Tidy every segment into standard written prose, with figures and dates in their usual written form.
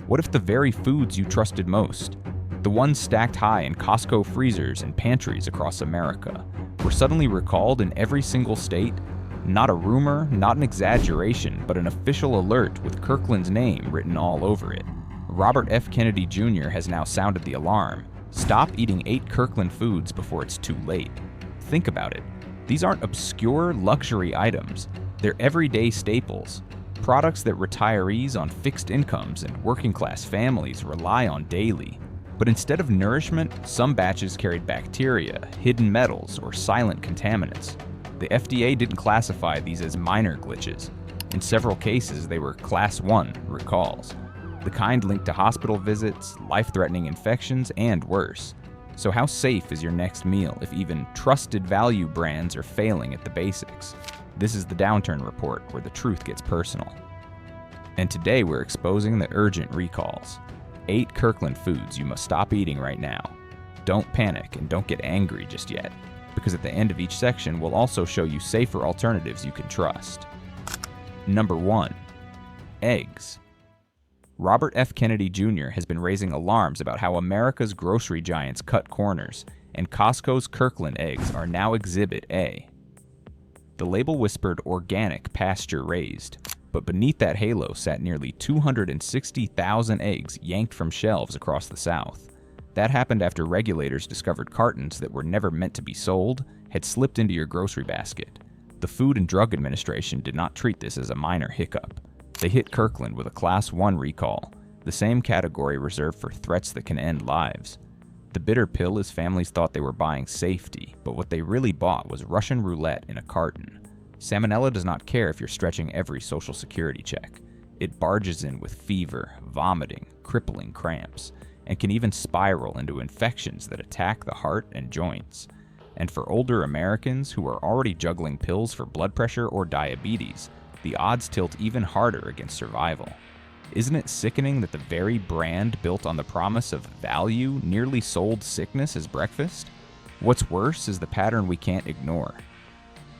What if the very foods you trusted most, the ones stacked high in Costco freezers and pantries across America, were suddenly recalled in every single state? Not a rumor, not an exaggeration, but an official alert with Kirkland's name written all over it. Robert F. Kennedy Jr. has now sounded the alarm. Stop eating 8 Kirkland foods before it's too late. Think about it. These aren't obscure luxury items. They're everyday staples. Products that retirees on fixed incomes and working-class families rely on daily. But instead of nourishment, some batches carried bacteria, hidden metals, or silent contaminants. The FDA didn't classify these as minor glitches. In several cases, they were Class 1 recalls, the kind linked to hospital visits, life-threatening infections, and worse. So how safe is your next meal if even trusted value brands are failing at the basics? This is the Downturn Report, where the truth gets personal. And today we're exposing the urgent recalls. 8 Kirkland foods you must stop eating right now. Don't panic and don't get angry just yet, because at the end of each section we'll also show you safer alternatives you can trust. Number 1. Eggs. Robert F. Kennedy Jr. has been raising alarms about how America's grocery giants cut corners, and Costco's Kirkland eggs are now Exhibit A. The label whispered organic pasture raised, but beneath that halo sat nearly 260,000 eggs yanked from shelves across the South. That happened after regulators discovered cartons that were never meant to be sold had slipped into your grocery basket. The Food and Drug Administration did not treat this as a minor hiccup. They hit Kirkland with a Class 1 recall, the same category reserved for threats that can end lives. The bitter pill is families thought they were buying safety, but what they really bought was Russian roulette in a carton. Salmonella does not care if you're stretching every social security check. It barges in with fever, vomiting, crippling cramps, and can even spiral into infections that attack the heart and joints. And for older Americans who are already juggling pills for blood pressure or diabetes, the odds tilt even harder against survival. Isn't it sickening that the very brand built on the promise of value nearly sold sickness as breakfast? What's worse is the pattern we can't ignore.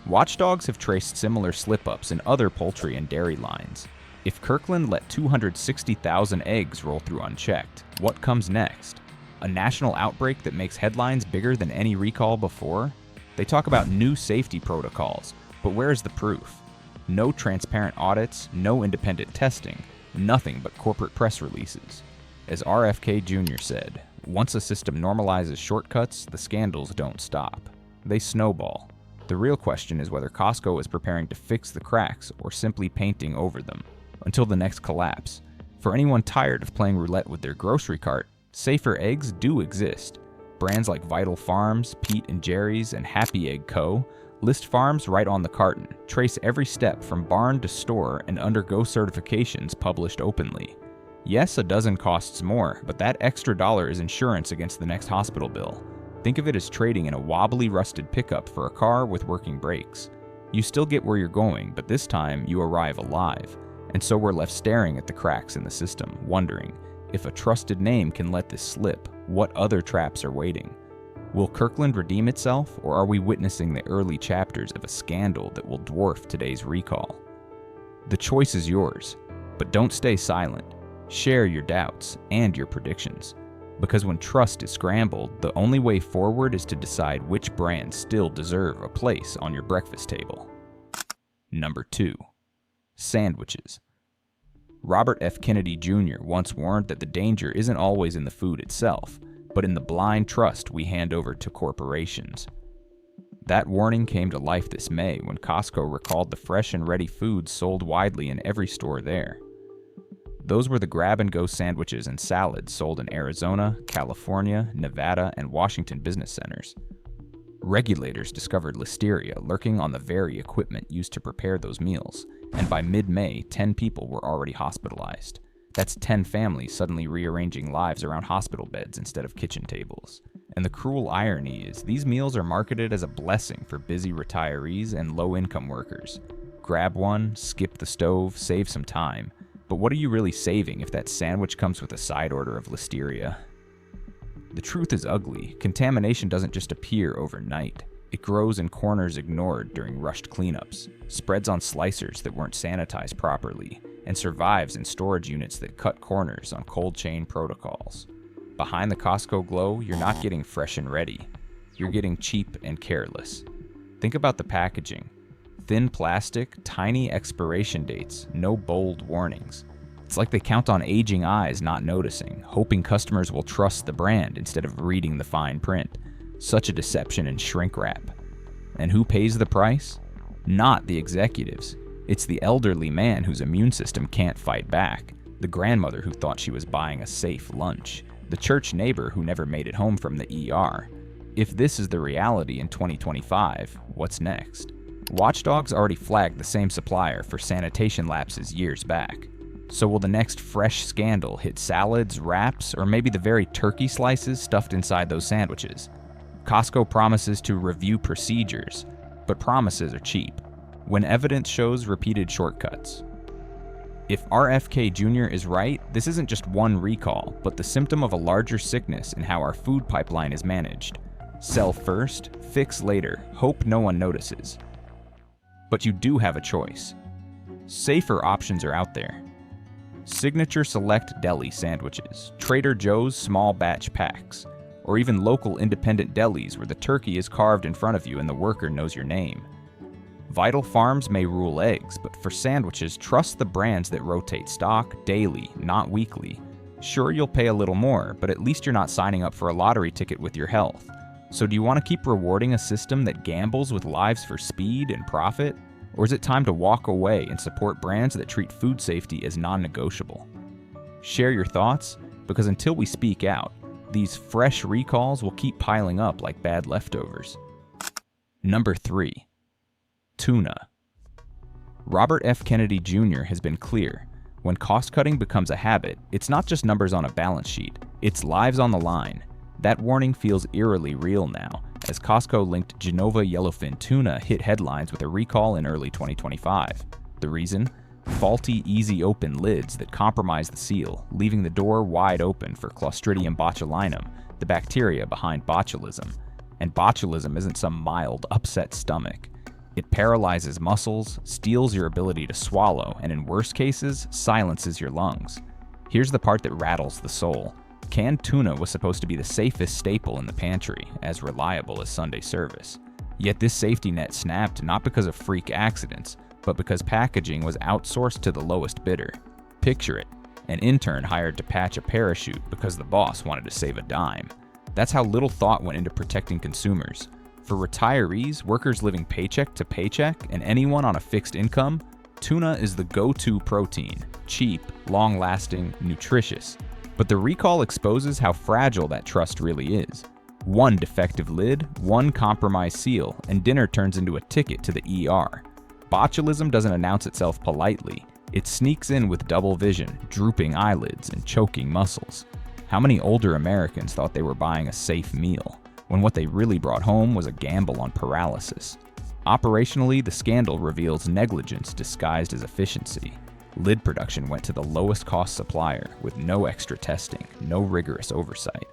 Watchdogs have traced similar slip-ups in other poultry and dairy lines. If Kirkland let 260,000 eggs roll through unchecked, what comes next? A national outbreak that makes headlines bigger than any recall before? They talk about new safety protocols, but where's the proof? No transparent audits, no independent testing, nothing but corporate press releases. As RFK Jr. said, once a system normalizes shortcuts, the scandals don't stop. They snowball. The real question is whether Costco is preparing to fix the cracks or simply painting over them, until the next collapse. For anyone tired of playing roulette with their grocery cart, safer eggs do exist. Brands like Vital Farms, Pete & Jerry's, and Happy Egg Co. list farms right on the carton, trace every step from barn to store, and undergo certifications published openly. Yes, a dozen costs more, but that extra dollar is insurance against the next hospital bill. Think of it as trading in a wobbly, rusted pickup for a car with working brakes. You still get where you're going, but this time you arrive alive. And so we're left staring at the cracks in the system, wondering, if a trusted name can let this slip, what other traps are waiting? Will Kirkland redeem itself, or are we witnessing the early chapters of a scandal that will dwarf today's recall? The choice is yours, but don't stay silent. Share your doubts and your predictions. Because when trust is scrambled, the only way forward is to decide which brands still deserve a place on your breakfast table. Number 2. Sandwiches. Robert F. Kennedy Jr. once warned that the danger isn't always in the food itself, but in the blind trust we hand over to corporations. That warning came to life this May when Costco recalled the fresh and ready foods sold widely in every store there. Those were the grab-and-go sandwiches and salads sold in Arizona, California, Nevada, and Washington business centers. Regulators discovered listeria lurking on the very equipment used to prepare those meals, and by mid-May, 10 people were already hospitalized. That's 10 families suddenly rearranging lives around hospital beds instead of kitchen tables. And the cruel irony is these meals are marketed as a blessing for busy retirees and low-income workers. Grab one, skip the stove, save some time. But what are you really saving if that sandwich comes with a side order of listeria? The truth is ugly. Contamination doesn't just appear overnight. It grows in corners ignored during rushed cleanups, spreads on slicers that weren't sanitized properly, and survives in storage units that cut corners on cold chain protocols. Behind the Costco glow, you're not getting fresh and ready. You're getting cheap and careless. Think about the packaging. Thin plastic, tiny expiration dates, no bold warnings. It's like they count on aging eyes not noticing, hoping customers will trust the brand instead of reading the fine print. Such a deception and shrink wrap. And who pays the price? Not the executives. It's the elderly man whose immune system can't fight back, the grandmother who thought she was buying a safe lunch, the church neighbor who never made it home from the ER. If this is the reality in 2025, what's next? Watchdogs already flagged the same supplier for sanitation lapses years back. So will the next fresh scandal hit salads, wraps, or maybe the very turkey slices stuffed inside those sandwiches? Costco promises to review procedures, but promises are cheap, when evidence shows repeated shortcuts. If RFK Jr. is right, this isn't just one recall, but the symptom of a larger sickness in how our food pipeline is managed. Sell first, fix later, hope no one notices. But you do have a choice. Safer options are out there. Signature Select Deli sandwiches, Trader Joe's small batch packs, or even local independent delis where the turkey is carved in front of you and the worker knows your name. Vital Farms may rule eggs, but for sandwiches, trust the brands that rotate stock daily, not weekly. Sure, you'll pay a little more, but at least you're not signing up for a lottery ticket with your health. So do you want to keep rewarding a system that gambles with lives for speed and profit? Or is it time to walk away and support brands that treat food safety as non-negotiable? Share your thoughts, because until we speak out, these fresh recalls will keep piling up like bad leftovers. Number 3. Tuna. Robert F. Kennedy Jr. has been clear. When cost-cutting becomes a habit, it's not just numbers on a balance sheet, it's lives on the line. That warning feels eerily real now, as Costco-linked Genova yellowfin tuna hit headlines with a recall in early 2025. The reason? Faulty, easy-open lids that compromise the seal, leaving the door wide open for Clostridium botulinum, the bacteria behind botulism. And botulism isn't some mild, upset stomach. It paralyzes muscles, steals your ability to swallow, and in worst cases, silences your lungs. Here's the part that rattles the soul. Canned tuna was supposed to be the safest staple in the pantry, as reliable as Sunday service. Yet this safety net snapped not because of freak accidents, but because packaging was outsourced to the lowest bidder. Picture it, an intern hired to patch a parachute because the boss wanted to save a dime. That's how little thought went into protecting consumers. For retirees, workers living paycheck to paycheck, and anyone on a fixed income, tuna is the go-to protein. Cheap, long-lasting, nutritious. But the recall exposes how fragile that trust really is. One defective lid, one compromised seal, and dinner turns into a ticket to the ER. Botulism doesn't announce itself politely. It sneaks in with double vision, drooping eyelids, and choking muscles. How many older Americans thought they were buying a safe meal, when what they really brought home was a gamble on paralysis? Operationally, the scandal reveals negligence disguised as efficiency. Lid production went to the lowest cost supplier with no extra testing, no rigorous oversight.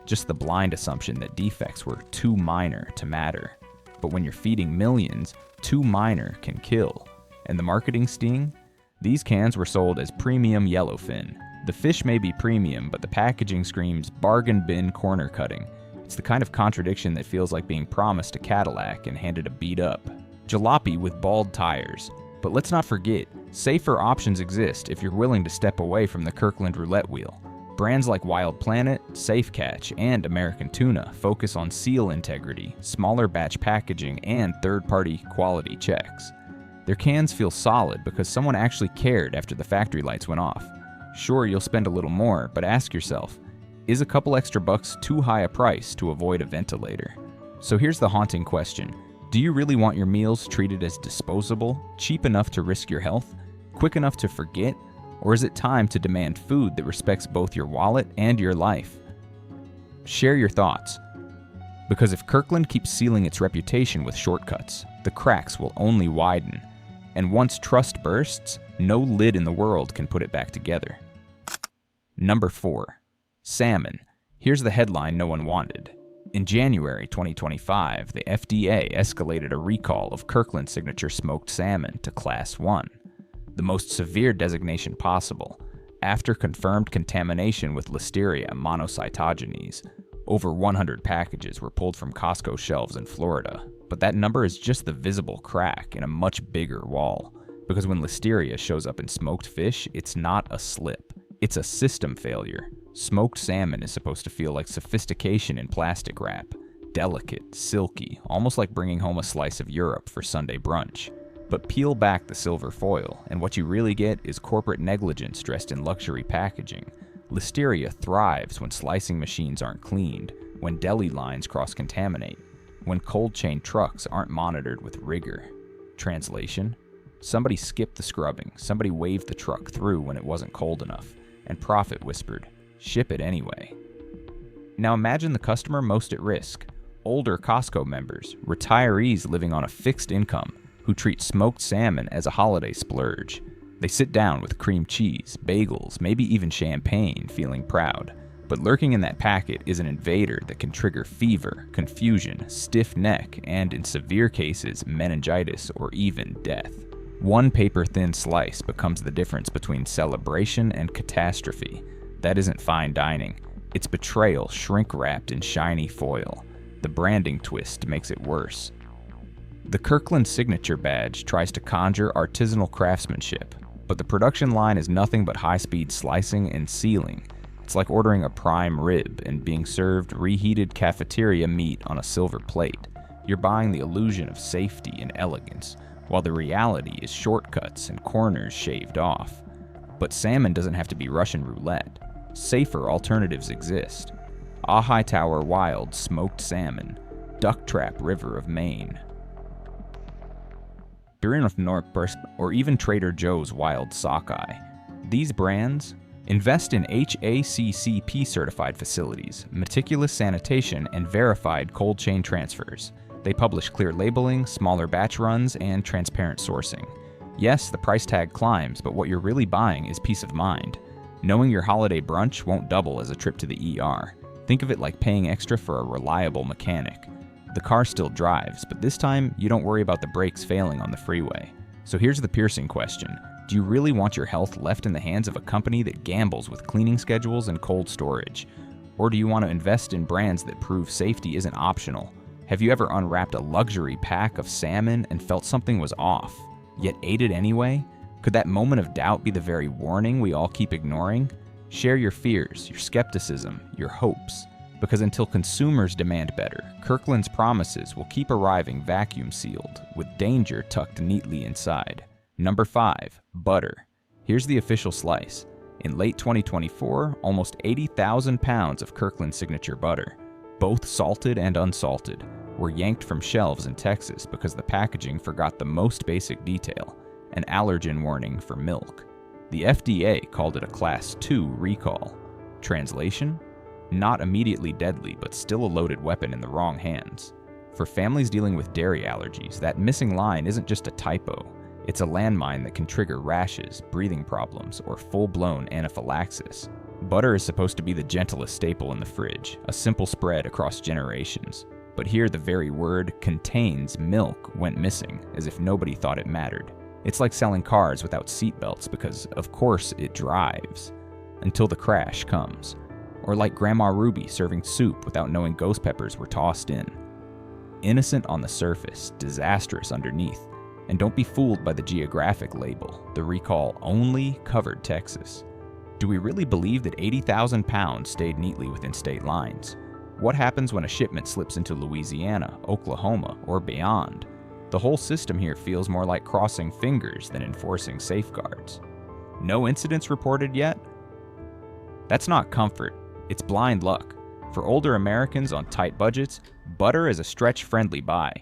Just the blind assumption that defects were too minor to matter. But when you're feeding millions, too minor can kill. And the marketing sting? These cans were sold as premium yellowfin. The fish may be premium, but the packaging screams bargain bin corner cutting. It's the kind of contradiction that feels like being promised a Cadillac and handed a beat-up jalopy with bald tires. But let's not forget, safer options exist if you're willing to step away from the Kirkland roulette wheel. Brands like Wild Planet, Safe Catch, and American Tuna focus on seal integrity, smaller batch packaging, and third-party quality checks. Their cans feel solid because someone actually cared after the factory lights went off. Sure, you'll spend a little more, but ask yourself, is a couple extra bucks too high a price to avoid a ventilator? So here's the haunting question. Do you really want your meals treated as disposable, cheap enough to risk your health, quick enough to forget, or is it time to demand food that respects both your wallet and your life? Share your thoughts. Because if Kirkland keeps sealing its reputation with shortcuts, the cracks will only widen. And once trust bursts, no lid in the world can put it back together. Number 4. Salmon. Here's the headline no one wanted. In January 2025, the FDA escalated a recall of Kirkland Signature smoked salmon to Class 1. the most severe designation possible, after confirmed contamination with Listeria monocytogenes. Over 100 packages were pulled from Costco shelves in Florida, but that number is just the visible crack in a much bigger wall, because when Listeria shows up in smoked fish, it's not a slip, it's a system failure. Smoked salmon is supposed to feel like sophistication in plastic wrap, delicate, silky, almost like bringing home a slice of Europe for Sunday brunch. But peel back the silver foil, and what you really get is corporate negligence dressed in luxury packaging. Listeria thrives when slicing machines aren't cleaned, when deli lines cross-contaminate, when cold chain trucks aren't monitored with rigor. Translation: somebody skipped the scrubbing, somebody waved the truck through when it wasn't cold enough, and profit whispered, "Ship it anyway." Now imagine the customer most at risk: older Costco members, retirees living on a fixed income, who treat smoked salmon as a holiday splurge. They sit down with cream cheese, bagels, maybe even champagne, feeling proud. But lurking in that packet is an invader that can trigger fever, confusion, stiff neck, and in severe cases, meningitis or even death. One paper-thin slice becomes the difference between celebration and catastrophe. That isn't fine dining. It's betrayal shrink-wrapped in shiny foil. The branding twist makes it worse. The Kirkland signature badge tries to conjure artisanal craftsmanship, but the production line is nothing but high-speed slicing and sealing. It's like ordering a prime rib and being served reheated cafeteria meat on a silver plate. You're buying the illusion of safety and elegance, while the reality is shortcuts and corners shaved off. But salmon doesn't have to be Russian roulette. Safer alternatives exist. Ojai Tower Wild Smoked Salmon, Duck Trap River of Maine, Burin Northburst, or even Trader Joe's Wild Sockeye. These brands invest in HACCP certified facilities, meticulous sanitation, and verified cold chain transfers. They publish clear labeling, smaller batch runs, and transparent sourcing. Yes, the price tag climbs, but what you're really buying is peace of mind. Knowing your holiday brunch won't double as a trip to the ER. Think of it like paying extra for a reliable mechanic. The car still drives, but this time you don't worry about the brakes failing on the freeway. So here's the piercing question: do you really want your health left in the hands of a company that gambles with cleaning schedules and cold storage? Or do you want to invest in brands that prove safety isn't optional? Have you ever unwrapped a luxury pack of salmon and felt something was off, yet ate it anyway? Could that moment of doubt be the very warning we all keep ignoring? Share your fears, your skepticism, your hopes. Because until consumers demand better, Kirkland's promises will keep arriving vacuum sealed, with danger tucked neatly inside. Number 5. Butter. Here's the official slice. In late 2024, almost 80,000 pounds of Kirkland signature butter, both salted and unsalted, were yanked from shelves in Texas because the packaging forgot the most basic detail: an allergen warning for milk. The FDA called it a Class 2 recall. Translation: not immediately deadly, but still a loaded weapon in the wrong hands. For families dealing with dairy allergies, that missing line isn't just a typo. It's a landmine that can trigger rashes, breathing problems, or full-blown anaphylaxis. Butter is supposed to be the gentlest staple in the fridge, a simple spread across generations. But here the very word "contains milk" went missing, as if nobody thought it mattered. It's like selling cars without seatbelts because, of course, it drives. Until the crash comes. Or like Grandma Ruby serving soup without knowing ghost peppers were tossed in. Innocent on the surface, disastrous underneath. And don't be fooled by the geographic label. The recall only covered Texas. Do we really believe that 80,000 pounds stayed neatly within state lines? What happens when a shipment slips into Louisiana, Oklahoma, or beyond? The whole system here feels more like crossing fingers than enforcing safeguards. No incidents reported yet? That's not comfort. It's blind luck. For older Americans on tight budgets, butter is a stretch-friendly buy.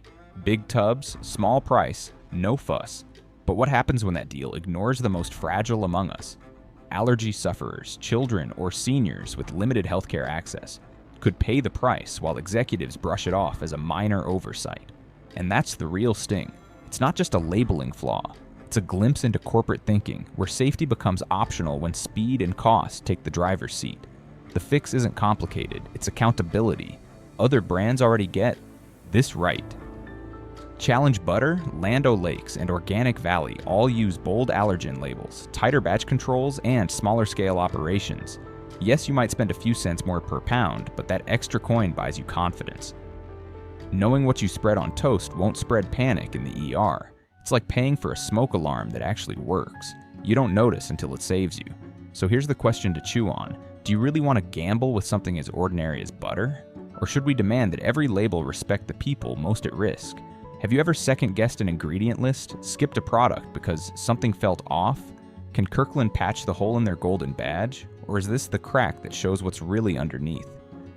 Big tubs, small price, no fuss. But what happens when that deal ignores the most fragile among us? Allergy sufferers, children, or seniors with limited healthcare access could pay the price while executives brush it off as a minor oversight. And that's the real sting. It's not just a labeling flaw. It's a glimpse into corporate thinking where safety becomes optional when speed and cost take the driver's seat. The fix isn't complicated, it's accountability. Other brands already get this right. Challenge Butter, Land O'Lakes, and Organic Valley all use bold allergen labels, tighter batch controls, and smaller scale operations. Yes, you might spend a few cents more per pound, but that extra coin buys you confidence. Knowing what you spread on toast won't spread panic in the ER. It's like paying for a smoke alarm that actually works. You don't notice until it saves you. So here's the question to chew on. Do you really want to gamble with something as ordinary as butter? Or should we demand that every label respect the people most at risk? Have you ever second-guessed an ingredient list, skipped a product because something felt off? Can Kirkland patch the hole in their golden badge? Or is this the crack that shows what's really underneath?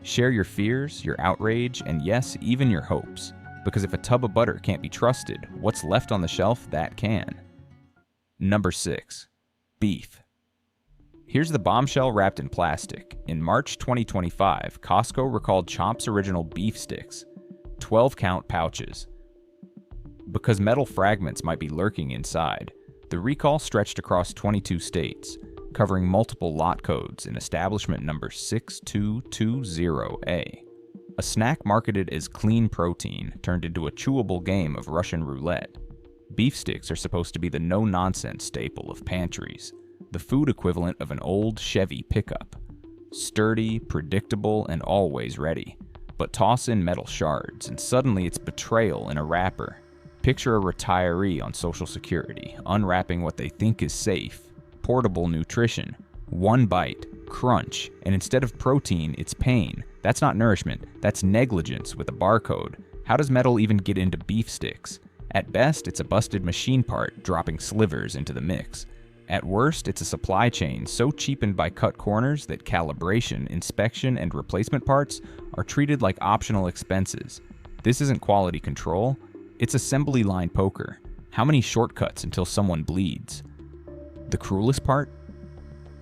Share your fears, your outrage, and yes, even your hopes. Because if a tub of butter can't be trusted, what's left on the shelf that can? Number 6. Beef. Here's the bombshell wrapped in plastic. In March 2025, Costco recalled Chomp's original beef sticks, 12-count pouches. Because metal fragments might be lurking inside, the recall stretched across 22 states, covering multiple lot codes in establishment number 6220A. A snack marketed as clean protein turned into a chewable game of Russian roulette. Beef sticks are supposed to be the no-nonsense staple of pantries, the food equivalent of an old Chevy pickup. Sturdy, predictable, and always ready. But toss in metal shards, and suddenly it's betrayal in a wrapper. Picture a retiree on Social Security, unwrapping what they think is safe. Portable nutrition. One bite, crunch, and instead of protein, it's pain. That's not nourishment, that's negligence with a barcode. How does metal even get into beef sticks? At best, it's a busted machine part dropping slivers into the mix. At worst, it's a supply chain so cheapened by cut corners that calibration, inspection, and replacement parts are treated like optional expenses. This isn't quality control. It's assembly line poker. How many shortcuts until someone bleeds? The cruelest part?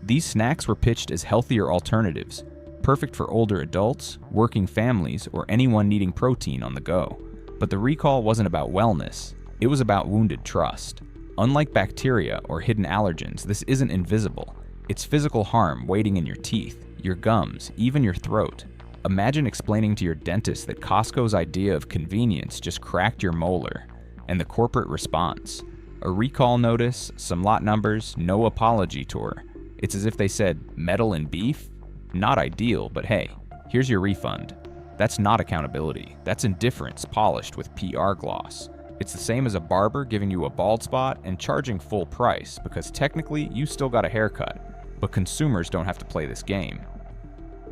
These snacks were pitched as healthier alternatives, perfect for older adults, working families, or anyone needing protein on the go. But the recall wasn't about wellness, it was about wounded trust. Unlike bacteria or hidden allergens, this isn't invisible. It's physical harm waiting in your teeth, your gums, even your throat. Imagine explaining to your dentist that Costco's idea of convenience just cracked your molar, and the corporate response. A recall notice, some lot numbers, no apology tour. It's as if they said, metal and beef? Not ideal, but hey, here's your refund. That's not accountability. That's indifference polished with PR gloss. It's the same as a barber giving you a bald spot and charging full price because technically you still got a haircut, but consumers don't have to play this game.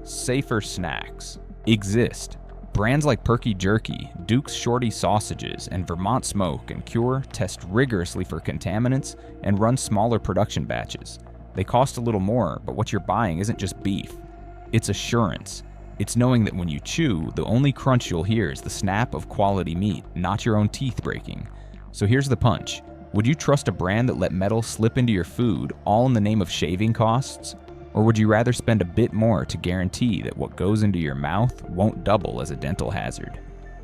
Safer snacks exist. Brands like Perky Jerky, Duke's Shorty Sausages, and Vermont Smoke and Cure test rigorously for contaminants and run smaller production batches. They cost a little more, but what you're buying isn't just beef. It's assurance. It's knowing that when you chew, the only crunch you'll hear is the snap of quality meat, not your own teeth breaking. So here's the punch. Would you trust a brand that let metal slip into your food, all in the name of shaving costs? Or would you rather spend a bit more to guarantee that what goes into your mouth won't double as a dental hazard?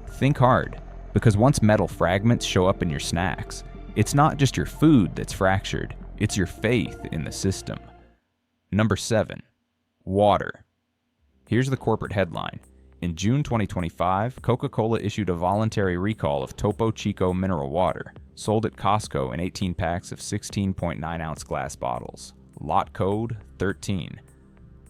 Think hard, because once metal fragments show up in your snacks, it's not just your food that's fractured, it's your faith in the system. Number 7. Water. Here's the corporate headline. In June 2025, Coca-Cola issued a voluntary recall of Topo Chico mineral water, sold at Costco in 18 packs of 16.9-ounce glass bottles. Lot code 13.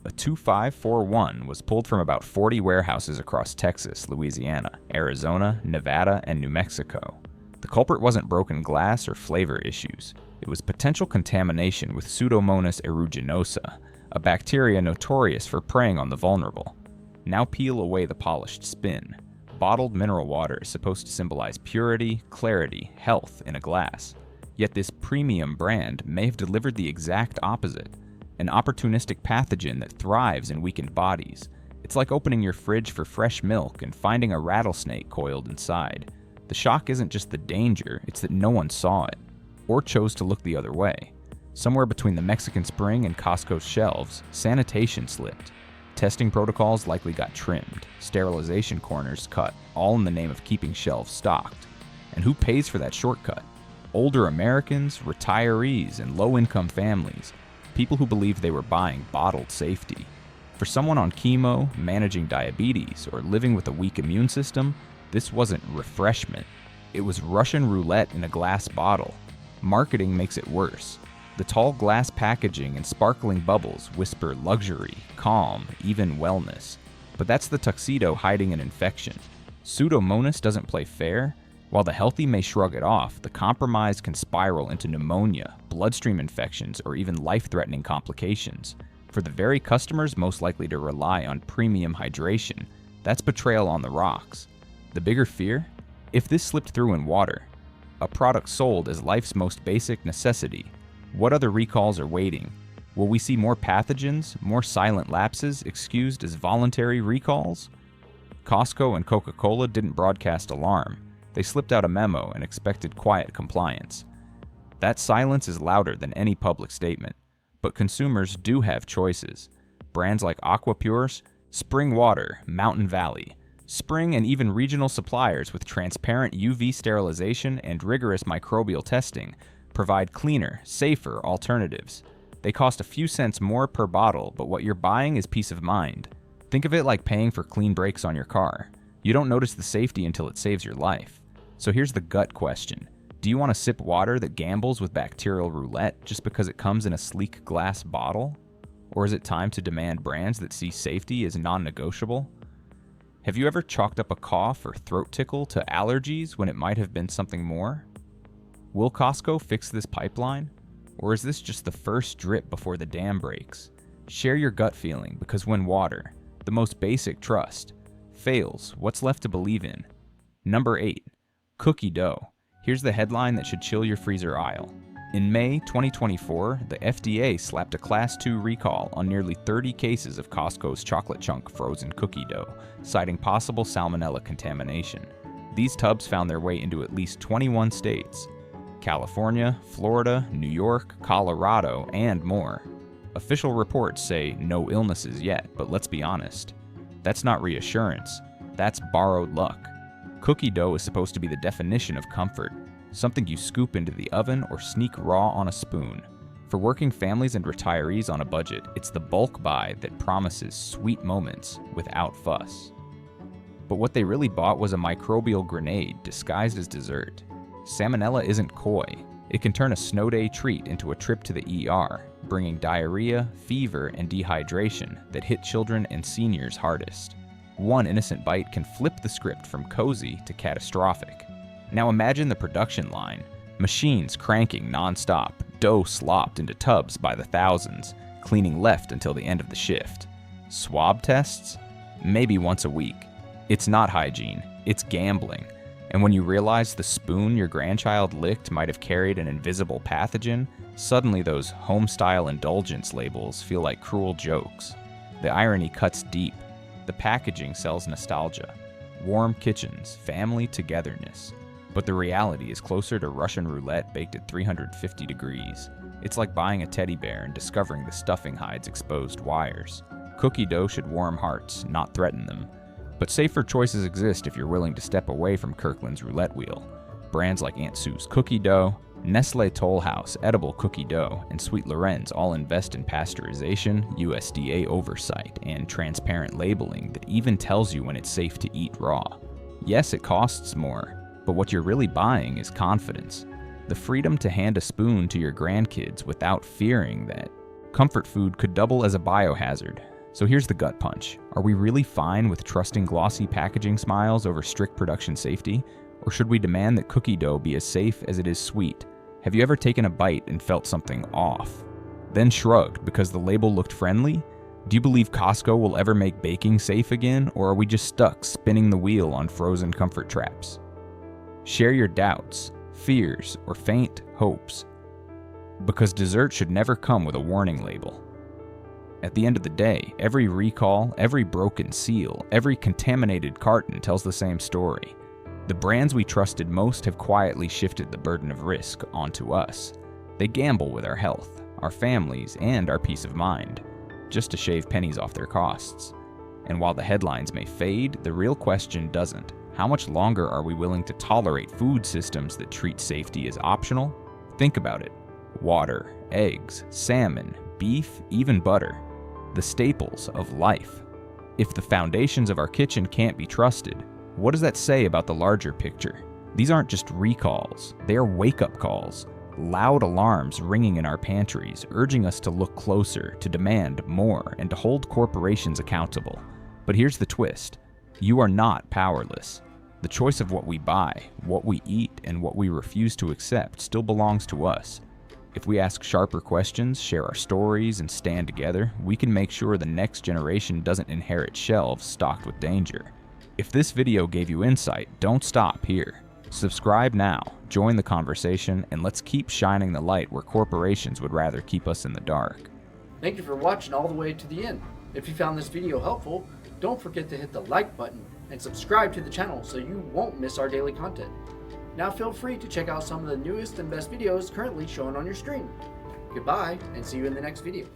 A 2541 was pulled from about 40 warehouses across Texas, Louisiana, Arizona, Nevada, and New Mexico. The culprit wasn't broken glass or flavor issues. It was potential contamination with Pseudomonas aeruginosa, a bacteria notorious for preying on the vulnerable. Now peel away the polished spin. Bottled mineral water is supposed to symbolize purity, clarity, health in a glass. Yet this premium brand may have delivered the exact opposite, an opportunistic pathogen that thrives in weakened bodies. It's like opening your fridge for fresh milk and finding a rattlesnake coiled inside. The shock isn't just the danger, it's that no one saw it, or chose to look the other way. Somewhere between the Mexican Spring and Costco's shelves, sanitation slipped. Testing protocols likely got trimmed, sterilization corners cut, all in the name of keeping shelves stocked. And who pays for that shortcut? Older Americans, retirees, and low-income families, people who believed they were buying bottled safety. For someone on chemo, managing diabetes, or living with a weak immune system, this wasn't refreshment. It was Russian roulette in a glass bottle. Marketing makes it worse. The tall glass packaging and sparkling bubbles whisper luxury, calm, even wellness. But that's the tuxedo hiding an infection. Pseudomonas doesn't play fair. While the healthy may shrug it off, the compromised can spiral into pneumonia, bloodstream infections, or even life-threatening complications. For the very customers most likely to rely on premium hydration, that's betrayal on the rocks. The bigger fear? If this slipped through in water, a product sold as life's most basic necessity, what other recalls are waiting? Will we see more pathogens, more silent lapses excused as voluntary recalls? Costco and Coca-Cola didn't broadcast alarm. They slipped out a memo and expected quiet compliance. That silence is louder than any public statement. But consumers do have choices. Brands like Aquapure's, Spring Water, Mountain Valley, Spring and even regional suppliers with transparent UV sterilization and rigorous microbial testing provide cleaner, safer alternatives. They cost a few cents more per bottle, but what you're buying is peace of mind. Think of it like paying for clean brakes on your car. You don't notice the safety until it saves your life. So here's the gut question. Do you want to sip water that gambles with bacterial roulette just because it comes in a sleek glass bottle? Or is it time to demand brands that see safety as non-negotiable? Have you ever chalked up a cough or throat tickle to allergies when it might have been something more? Will Costco fix this pipeline? Or is this just the first drip before the dam breaks? Share your gut feeling, because when water, the most basic trust, fails, what's left to believe in? Number 8. Cookie dough. Here's the headline that should chill your freezer aisle. In May 2024, the FDA slapped a Class 2 recall on nearly 30 cases of Costco's chocolate chunk frozen cookie dough, citing possible salmonella contamination. These tubs found their way into at least 21 states: California, Florida, New York, Colorado, and more. Official reports say no illnesses yet, but let's be honest. That's not reassurance. That's borrowed luck. Cookie dough is supposed to be the definition of comfort, something you scoop into the oven or sneak raw on a spoon. For working families and retirees on a budget, it's the bulk buy that promises sweet moments without fuss. But what they really bought was a microbial grenade disguised as dessert. Salmonella isn't coy. It can turn a snow day treat into a trip to the ER, bringing diarrhea, fever, and dehydration that hit children and seniors hardest. One innocent bite can flip the script from cozy to catastrophic. Now imagine the production line. Machines cranking non-stop, dough slopped into tubs by the thousands, cleaning left until the end of the shift. Swab tests? Maybe once a week. It's not hygiene, it's gambling. And when you realize the spoon your grandchild licked might have carried an invisible pathogen, suddenly those home-style indulgence labels feel like cruel jokes. The irony cuts deep. The packaging sells nostalgia, warm kitchens, family togetherness. But the reality is closer to Russian roulette baked at 350 degrees. It's like buying a teddy bear and discovering the stuffing hides exposed wires. Cookie dough should warm hearts, not threaten them. But safer choices exist if you're willing to step away from Kirkland's roulette wheel. Brands like Aunt Sue's cookie dough, Nestle Toll House edible cookie dough, and Sweet Loren's all invest in pasteurization, USDA oversight, and transparent labeling that even tells you when it's safe to eat raw. Yes, it costs more, but what you're really buying is confidence. The freedom to hand a spoon to your grandkids without fearing that comfort food could double as a biohazard. So here's the gut punch. Are we really fine with trusting glossy packaging smiles over strict production safety? Or should we demand that cookie dough be as safe as it is sweet? Have you ever taken a bite and felt something off? Then shrugged because the label looked friendly? Do you believe Costco will ever make baking safe again, or are we just stuck spinning the wheel on frozen comfort traps? Share your doubts, fears, or faint hopes. Because dessert should never come with a warning label. At the end of the day, every recall, every broken seal, every contaminated carton tells the same story. The brands we trusted most have quietly shifted the burden of risk onto us. They gamble with our health, our families, and our peace of mind, just to shave pennies off their costs. And while the headlines may fade, the real question doesn't. How much longer are we willing to tolerate food systems that treat safety as optional? Think about it. Water, eggs, salmon, beef, even butter. The staples of life. If the foundations of our kitchen can't be trusted, what does that say about the larger picture? These aren't just recalls, they are wake-up calls. Loud alarms ringing in our pantries, urging us to look closer, to demand more, and to hold corporations accountable. But here's the twist. You are not powerless. The choice of what we buy, what we eat, and what we refuse to accept still belongs to us. If we ask sharper questions, share our stories, and stand together, we can make sure the next generation doesn't inherit shelves stocked with danger. If this video gave you insight, don't stop here. Subscribe now, join the conversation, and let's keep shining the light where corporations would rather keep us in the dark. Thank you for watching all the way to the end. If you found this video helpful, don't forget to hit the like button and subscribe to the channel so you won't miss our daily content. Now feel free to check out some of the newest and best videos currently shown on your screen. Goodbye, and see you in the next video.